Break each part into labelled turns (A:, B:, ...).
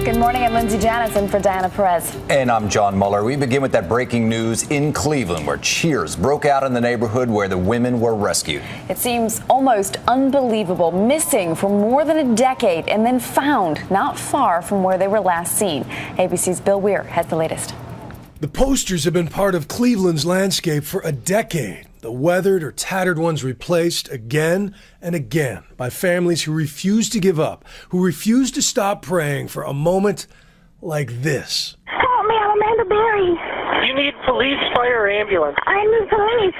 A: Good morning. I'm Lindsay Janison for Diana Perez.
B: And I'm John Muller. We begin with that breaking news in Cleveland, where cheers broke out in the neighborhood where the women were rescued.
A: It seems almost unbelievable. Missing for more than a decade and then found not far from where they were last seen. ABC's Bill Weir has the latest.
C: The posters have been part of Cleveland's landscape for a decade. The weathered or tattered ones replaced again and again by families who refuse to give up, who refuse to stop praying for a moment like this.
D: Help me, I'm Amanda Berry.
E: You need police, fire, or ambulance?
D: I need police.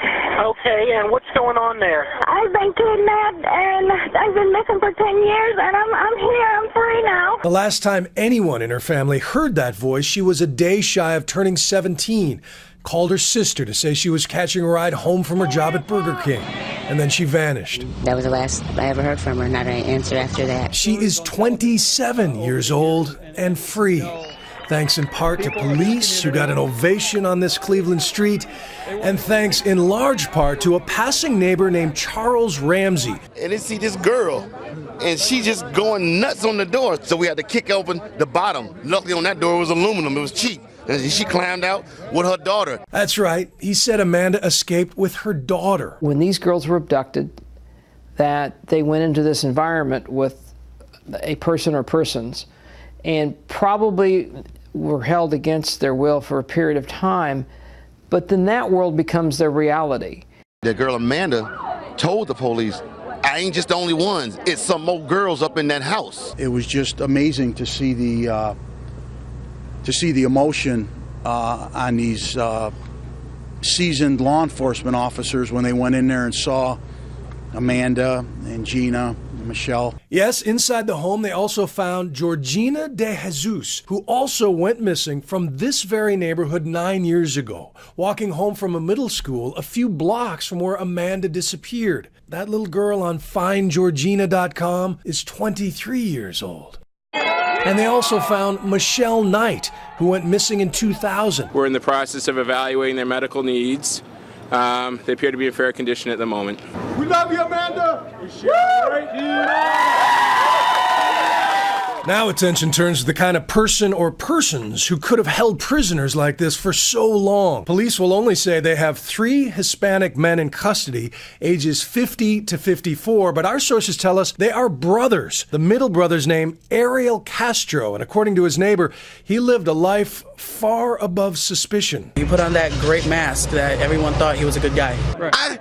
E: Okay, and what's going on there?
D: I've been kidnapped and I've been missing for 10 years and I'm here, I'm free now.
C: The last time anyone in her family heard that voice, she was a day shy of turning 17. Called her sister to say she was catching a ride home from her job at Burger King, and then she vanished.
F: That was the last I ever heard from her, not an answer after that.
C: She is 27 years old and free, thanks in part to police who got an ovation on this Cleveland street, and thanks in large part to a passing neighbor named Charles Ramsey.
G: And they see this girl, and she just going nuts on the door, so we had to kick open the bottom. Luckily on that door was aluminum, it was cheap. And she climbed out with her daughter.
C: That's right. He said Amanda escaped with her daughter.
H: When these girls were abducted, that they went into this environment with a person or persons and probably were held against their will for a period of time, but then that world becomes their reality.
G: The girl Amanda told the police, I ain't just the only ones, it's some more girls up in that house.
I: It was just amazing to see the emotion on these seasoned law enforcement officers when they went in there and saw Amanda and Gina and Michele.
C: Yes, inside the home, they also found Gina DeJesus, who also went missing from this very neighborhood 9 years ago, walking home from a middle school a few blocks from where Amanda disappeared. That little girl on FindGeorgina.com is 23 years old. And they also found Michele Knight, who went missing in 2000.
J: We're in the process of evaluating their medical needs. They appear to be in fair condition at the moment.
K: We love you, Amanda!
C: Now attention turns to the kind of person or persons who could have held prisoners like this for so long. Police will only say they have 3 Hispanic men in custody, ages 50 to 54, but our sources tell us they are brothers. The middle brother's name, Ariel Castro, and according to his neighbor, he lived a life far above suspicion.
L: He put on that great mask that everyone thought he was a good guy.
G: Right. I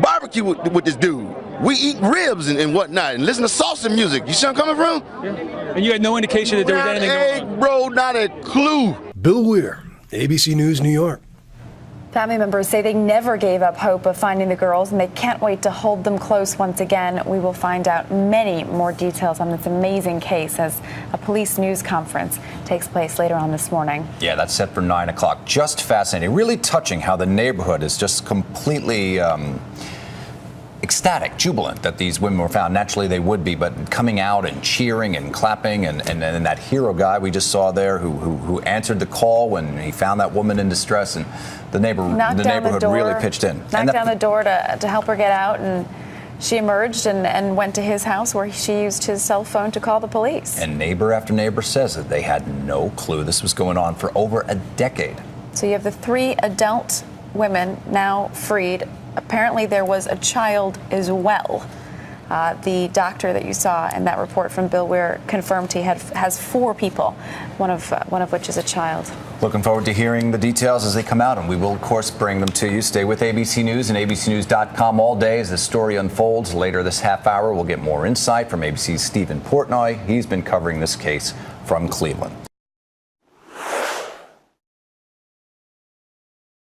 G: barbecue with this dude. We eat ribs and whatnot and listen to salsa music. You see where I'm coming from?
L: Yeah. And you had no indication that there was anything going on?
G: Bro, not a clue.
C: Bill Weir, ABC News, New York.
A: Family members say they never gave up hope of finding the girls, and they can't wait to hold them close once again. We will find out many more details on this amazing case as a police news conference takes place later on this morning.
B: Yeah, that's set for 9 o'clock. Just fascinating. Really touching how the neighborhood is just completely ecstatic, jubilant that these women were found. Naturally, they would be, but coming out and cheering and clapping, and that hero guy we just saw there who answered the call when he found that woman in distress, and the neighborhood really pitched in.
A: Knocked down the door to help her get out, and she emerged and went to his house where she used his cell phone to call the police.
B: And neighbor after neighbor says that they had no clue this was going on for over a decade.
A: So you have the 3 adult women now freed. Apparently there was a child as well. The doctor that you saw in that report from Bill Weir confirmed he has 4 people, one of which is a child.
B: Looking forward to hearing the details as they come out, and we will, of course, bring them to you. Stay with ABC News and abcnews.com all day as the story unfolds. Later this half hour, we'll get more insight from ABC's Stephen Portnoy. He's been covering this case from Cleveland.